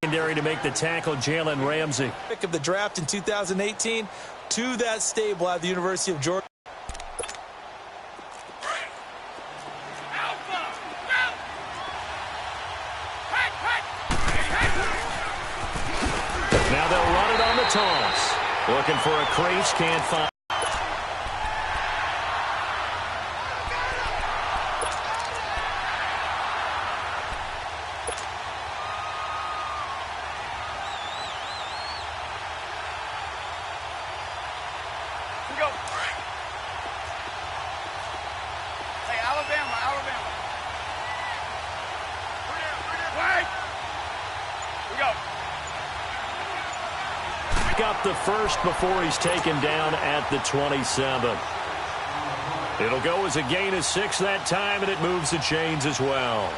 secondary to make the tackle, Jalen Ramsey. Pick of the draft in 2018 to that stable at the University of Georgia. Now they'll run it on the toss. Looking for a crease, can't find. Up the first before he's taken down at the 27. It'll go as a gain of 6 that time, and it moves the chains as well.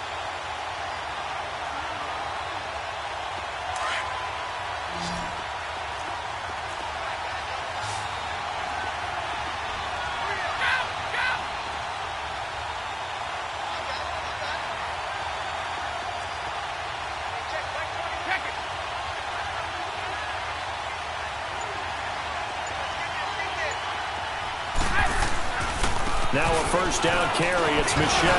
Now a first down carry. It's Michel.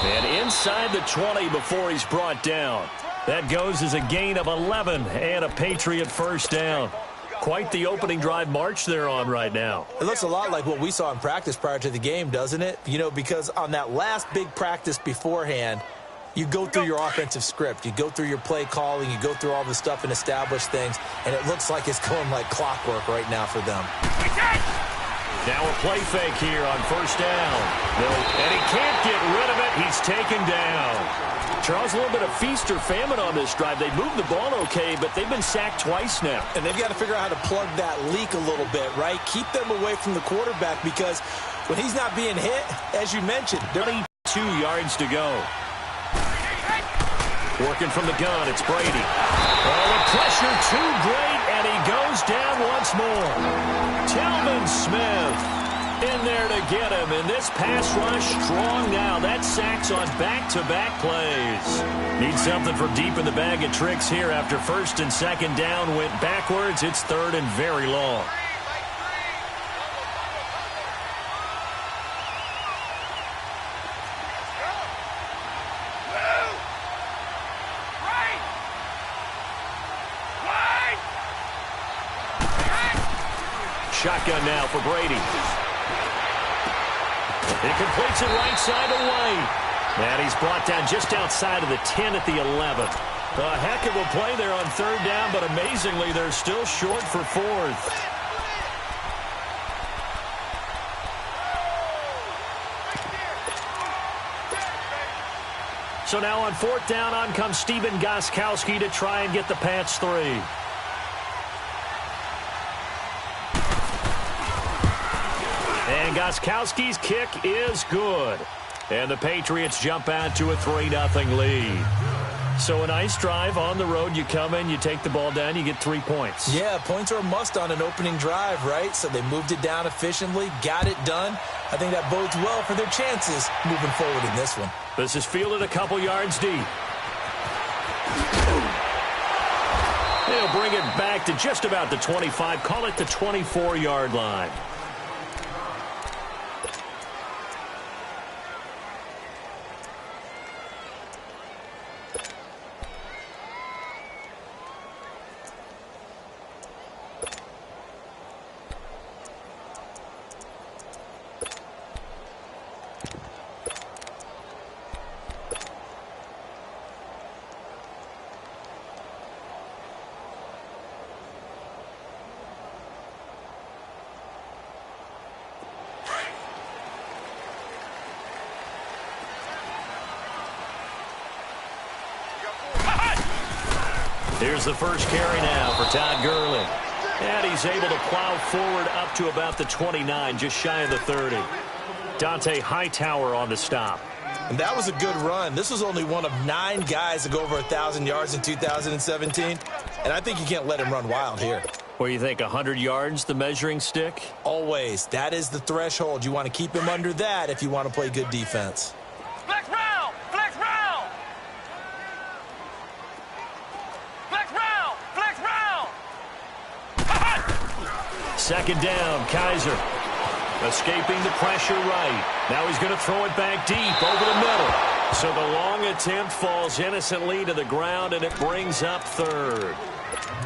And inside the 20 before he's brought down. That goes as a gain of 11 and a Patriot first down. Quite the opening drive march they're on right now. It looks a lot like what we saw in practice prior to the game, doesn't it? You know, because on that last big practice beforehand, you go through your offensive script. You go through your play calling. You go through all the stuff and establish things. And it looks like it's going like clockwork right now for them. Now a play fake here on first down. And he can't get rid of it. He's taken down. Charles, a little bit of feast or famine on this drive. They moved the ball okay, but they've been sacked twice now. And they've got to figure out how to plug that leak a little bit, right? Keep them away from the quarterback because when he's not being hit, as you mentioned, there are 2 yards to go. Working from the gun, it's Brady. Oh, the pressure too great, and he goes down once more. Telvin Smith in there to get him, and this pass rush strong now. That sacks on back-to-back plays. Need something from deep in the bag of tricks here after first and second down went backwards. It's third and very long. Shotgun now for Brady. He completes it right side to White. And he's brought down just outside of the 10 at the 11. A heck of a play there on third down, but amazingly, they're still short for fourth. So now on fourth down, on comes Stephen Gostkowski to try and get the Pats 3. And Gostkowski's kick is good. And the Patriots jump out to a 3-0 lead. So a nice drive on the road. You come in, you take the ball down, you get 3 points. Yeah, points are a must on an opening drive, right? So they moved it down efficiently, got it done. I think that bodes well for their chances moving forward in this one. This is fielded a couple yards deep. They'll bring it back to just about the 25. Call it the 24-yard line. Here's the first carry now for Todd Gurley. And he's able to plow forward up to about the 29, just shy of the 30. Dante Hightower on the stop. And that was a good run. This was only one of 9 guys to go over 1,000 yards in 2017. And I think you can't let him run wild here. What do you think, 100 yards, the measuring stick? Always. That is the threshold. You want to keep him under that if you want to play good defense. Flex round! Flex round! Flex second down, Kaiser. Escaping the pressure right. Now he's going to throw it back deep over the middle. So the long attempt falls innocently to the ground, and it brings up third.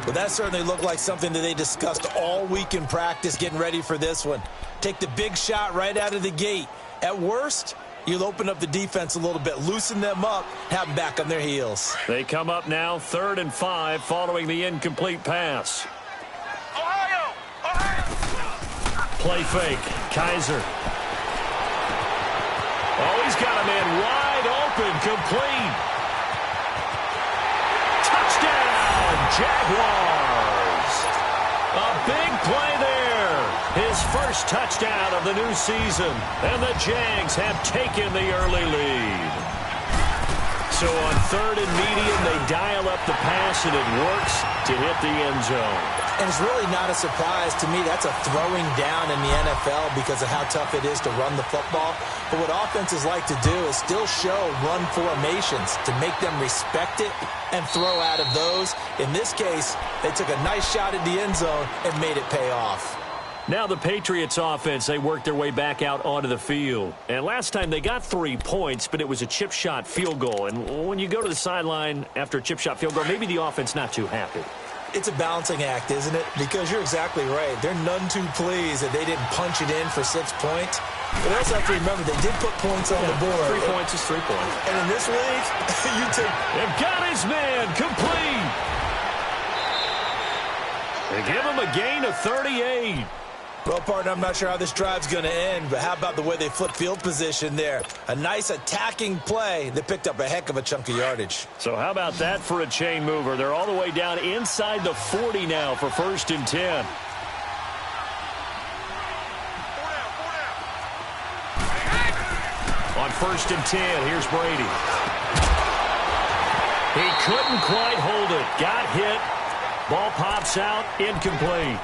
Well, that certainly looked like something that they discussed all week in practice getting ready for this one. Take the big shot right out of the gate. At worst, you'll open up the defense a little bit, loosen them up, have them back on their heels. They come up now 3rd and 5 following the incomplete pass. Play fake. Kaiser. Oh, he's got a man wide open. Complete. Touchdown, Jaguars. A big play there. His first touchdown of the new season. And the Jags have taken the early lead. So on 3rd and medium, they dial up the pass, and it works to hit the end zone. And it's really not a surprise to me. That's a throwing down in the NFL because of how tough it is to run the football. But what offenses like to do is still show run formations to make them respect it and throw out of those. In this case, they took a nice shot at the end zone and made it pay off. Now the Patriots offense, they worked their way back out onto the field. And last time they got 3 points, but it was a chip shot field goal. And when you go to the sideline after a chip shot field goal, maybe the offense not too happy. It's a balancing act, isn't it? Because you're exactly right. They're none too pleased that they didn't punch it in for 6 points. But they also have to remember they did put points on the board. 3 points is 3 points. And in this league, you take... They've got his man complete. They give him a gain of 38. Well, partner, I'm not sure how this drive's going to end, but how about the way they flip field position there? A nice attacking play that picked up a heck of a chunk of yardage. So how about that for a chain mover? They're all the way down inside the 40 now for 1st and 10. On 1st and 10, here's Brady. He couldn't quite hold it. Got hit. Ball pops out. Incomplete.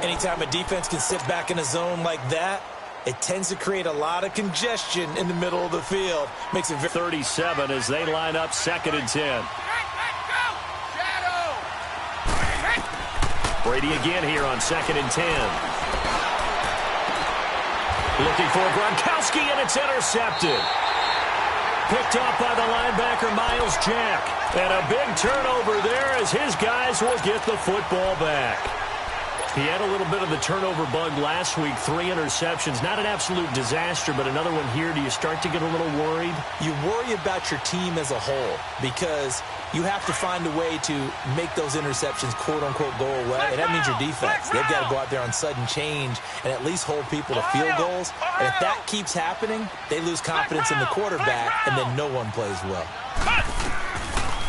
Anytime a defense can sit back in a zone like that, it tends to create a lot of congestion in the middle of the field. Makes it 37 as they line up 2nd and 10. Brady again here on 2nd and 10. Looking for Gronkowski, and it's intercepted. Picked off by the linebacker, Miles Jack. And a big turnover there as his guys will get the football back. He had a little bit of the turnover bug last week, 3 interceptions. Not an absolute disaster, but another one here. Do you start to get a little worried? You worry about your team as a whole because you have to find a way to make those interceptions, quote-unquote, go away, and that means your defense. They've got to go out there on sudden change and at least hold people to field goals. And if that keeps happening, they lose confidence in the quarterback, and then no one plays well.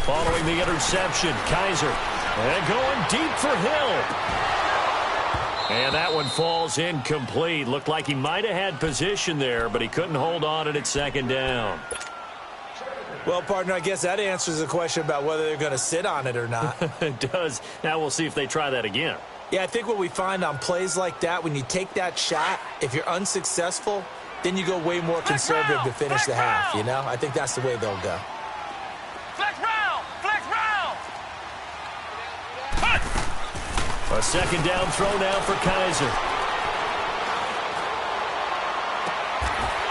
Following the interception, Kaiser. And going deep for Hill. And that one falls incomplete. Looked like he might have had position there, but he couldn't hold on at 2nd down. Well, partner, I guess that answers the question about whether they're going to sit on it or not. It does. Now we'll see if they try that again. Yeah, I think what we find on plays like that, when you take that shot, if you're unsuccessful, then you go way more conservative to finish the half, you know? I think that's the way they'll go. A 2nd down throw now for Kaiser.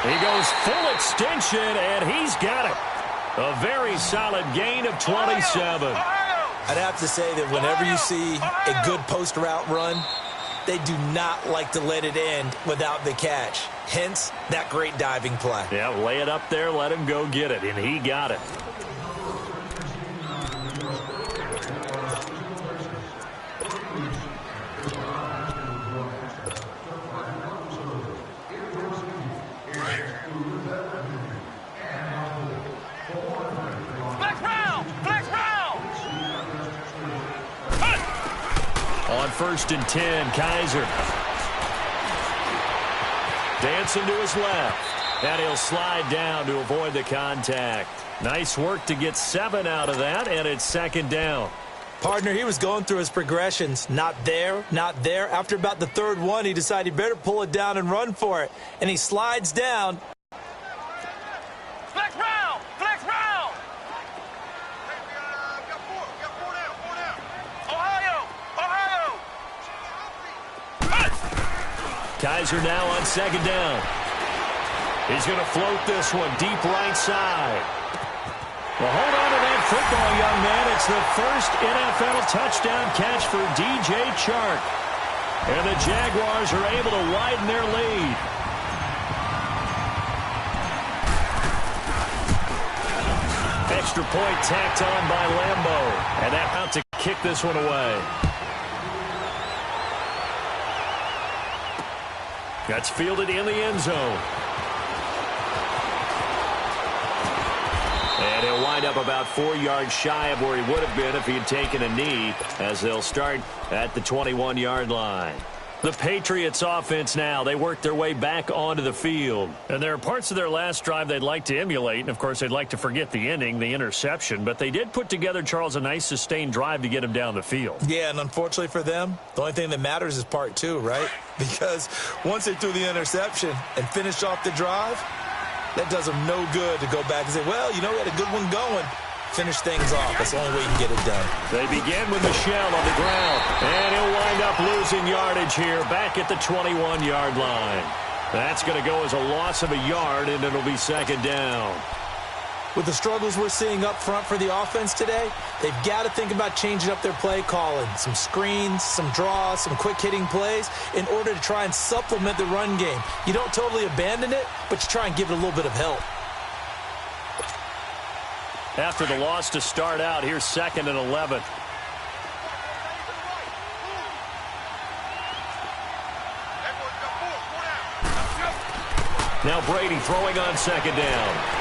He goes full extension, and he's got it. A very solid gain of 27. I'd have to say that whenever you see a good post route run, they do not like to let it end without the catch. Hence, that great diving play. Yeah, lay it up there, let him go get it, and he got it. On 1st and 10, Kaiser. Dancing to his left. And he'll slide down to avoid the contact. Nice work to get 7 out of that, and it's 2nd down. Partner, he was going through his progressions. Not there, not there. After about the 3rd one, he decided he better pull it down and run for it. And he slides down. Flex round! Flex round! Ohio! Ohio! Kaiser now on second down. He's going to float this one deep right side. Well, hold on to that football, young man. It's the first NFL touchdown catch for DJ Chark. And the Jaguars are able to widen their lead. Extra point tacked on by Lambo. And that out to kick this one away. That's fielded in the end zone. And he'll wind up about 4 yards shy of where he would have been if he had taken a knee, as they'll start at the 21-yard line. The Patriots offense now, they work their way back onto the field. And there are parts of their last drive they'd like to emulate. And, of course, they'd like to forget the ending, the interception. But they did put together, Charles, a nice sustained drive to get him down the field. Yeah, and unfortunately for them, the only thing that matters is part 2, right? Because once they threw the interception and finished off the drive, that does them no good to go back and say, well, you know, we had a good one going. Finish things off. That's the only way you can get it done. They begin with Michel on the ground. And he'll wind up losing yardage here back at the 21-yard line. That's going to go as a loss of a yard, and it'll be second down. With the struggles we're seeing up front for the offense today, they've got to think about changing up their play calling. Some screens, some draws, some quick-hitting plays in order to try and supplement the run game. You don't totally abandon it, but you try and give it a little bit of help. After the loss to start out, here's 2nd and 11. Now Brady throwing on second down.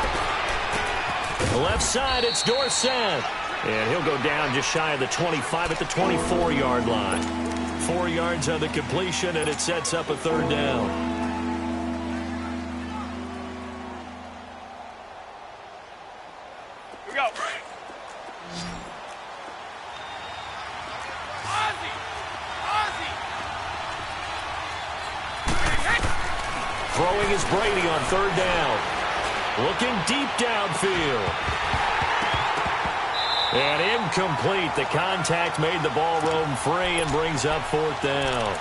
Left side, it's Dorsett. And he'll go down just shy of the 25 at the 24-yard line. 4 yards on the completion, and it sets up a third down. Here we go. Throwing is Brady on third down. Looking deep downfield. And incomplete. The contact made the ball roam free and brings up fourth down.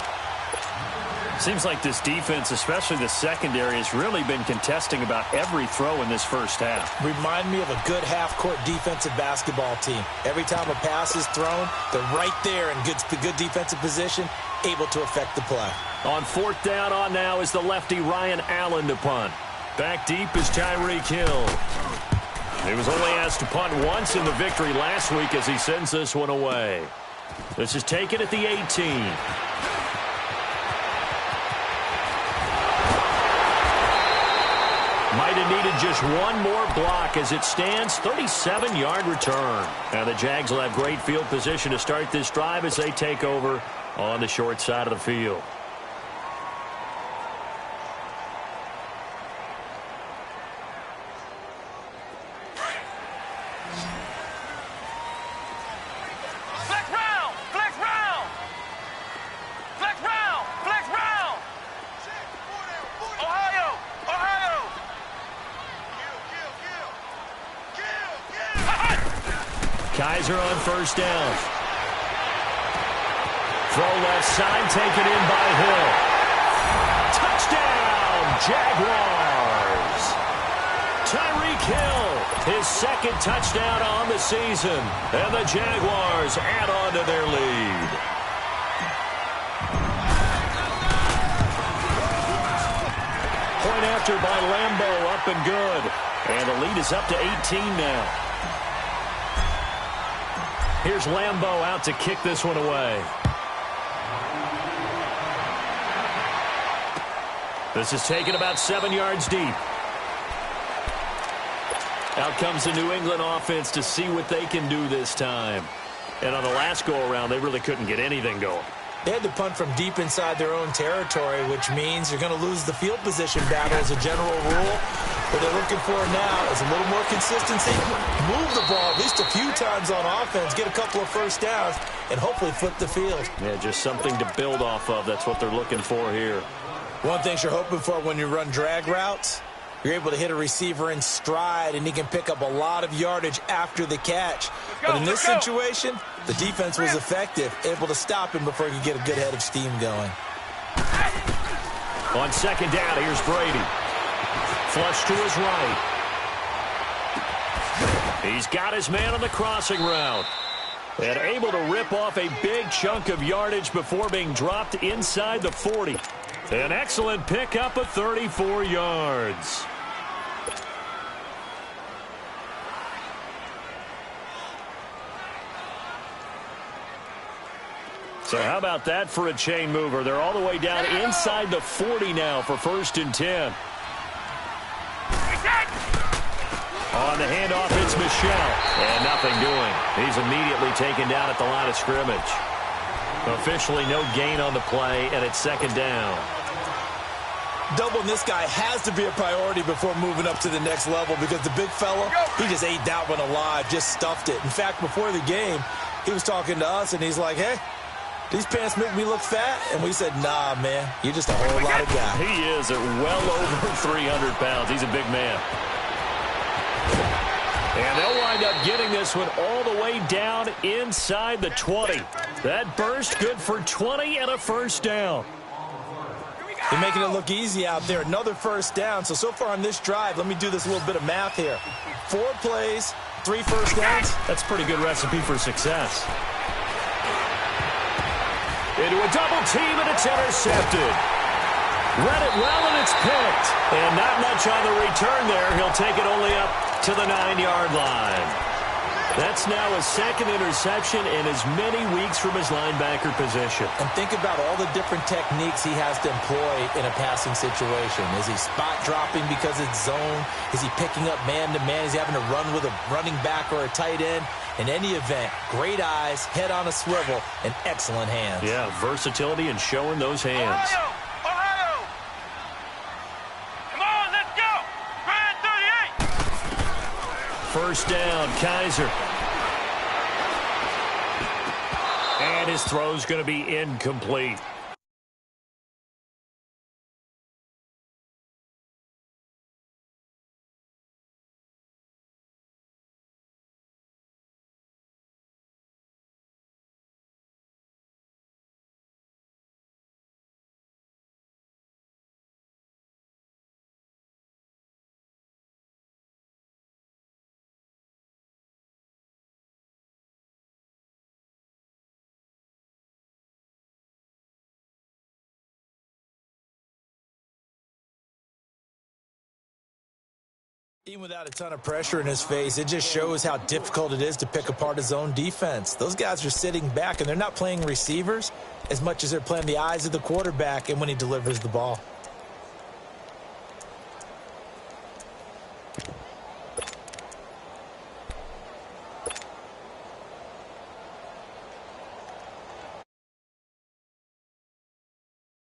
Seems like this defense, especially the secondary, has really been contesting about every throw in this first half. Remind me of a good half-court defensive basketball team. Every time a pass is thrown, they're right there in good defensive position, able to affect the play. On fourth down on now is the lefty Ryan Allen to punt. Back deep is Tyreek Hill. He was only asked to punt once in the victory last week as he sends this one away. This is taken at the 18. Might have needed just one more block as it stands. 37-yard return. Now the Jags will have great field position to start this drive as they take over on the short side of the field. Kaiser on first down. Throw left side, taken in by Hill. Touchdown, Jaguars. Tyreek Hill, his second touchdown on the season. And the Jaguars add on to their lead. Point after by Lambo, up and good. And the lead is up to 18 now. Here's Lambo out to kick this one away. This is taken about 7 yards deep. Out comes the New England offense to see what they can do this time. And on the last go-around, they really couldn't get anything going. They had to punt from deep inside their own territory, which means you're going to lose the field position battle as a general rule. What they're looking for now is a little more consistency, move the ball at least a few times on offense, get a couple of first downs, and hopefully flip the field. Yeah, just something to build off of. That's what they're looking for here. One thing you're hoping for when you run drag routes, you're able to hit a receiver in stride, and he can pick up a lot of yardage after the catch. But in this situation, the defense was effective, able to stop him before he could get a good head of steam going. On second down, here's Brady. Flush to his right. He's got his man on the crossing route. And able to rip off a big chunk of yardage before being dropped inside the 40. An excellent pickup of 34 yards. So how about that for a chain mover? They're all the way down inside the 40 now for 1st and 10. On the handoff, it's Michelle. And nothing doing. He's immediately taken down at the line of scrimmage. Officially no gain on the play, and it's 2nd down. Doubling this guy has to be a priority before moving up to the next level because the big fella, he just ate that one alive, just stuffed it. In fact, before the game, he was talking to us, and he's like, hey, these pants make me look fat? And we said, nah, man, you're just a whole lot of guy. He is at well over 300 pounds. He's a big man. And they'll wind up getting this one all the way down inside the 20. That burst good for 20 and a 1st down. They're making it look easy out there. Another 1st down. So far on this drive, let me do this little bit of math here. 4 plays, 3 1st downs. That's a pretty good recipe for success. Into a double team, and it's intercepted. Read it well, and it's picked. And not much on the return there. He'll take it only up to the 9-yard line. That's now a 2nd interception in as many weeks from his linebacker position. And think about all the different techniques he has to employ in a passing situation. Is he spot dropping because it's zone? Is he picking up man-to-man? Is he having to run with a running back or a tight end? In any event, great eyes, head on a swivel, and excellent hands. Yeah, versatility and showing those hands. Ohio! Come on, let's go! Grand 38! 1st down, Kaiser. And his throw's going to be incomplete. Even without a ton of pressure in his face, it just shows how difficult it is to pick apart his own defense. Those guys are sitting back, and they're not playing receivers as much as they're playing the eyes of the quarterback and when he delivers the ball.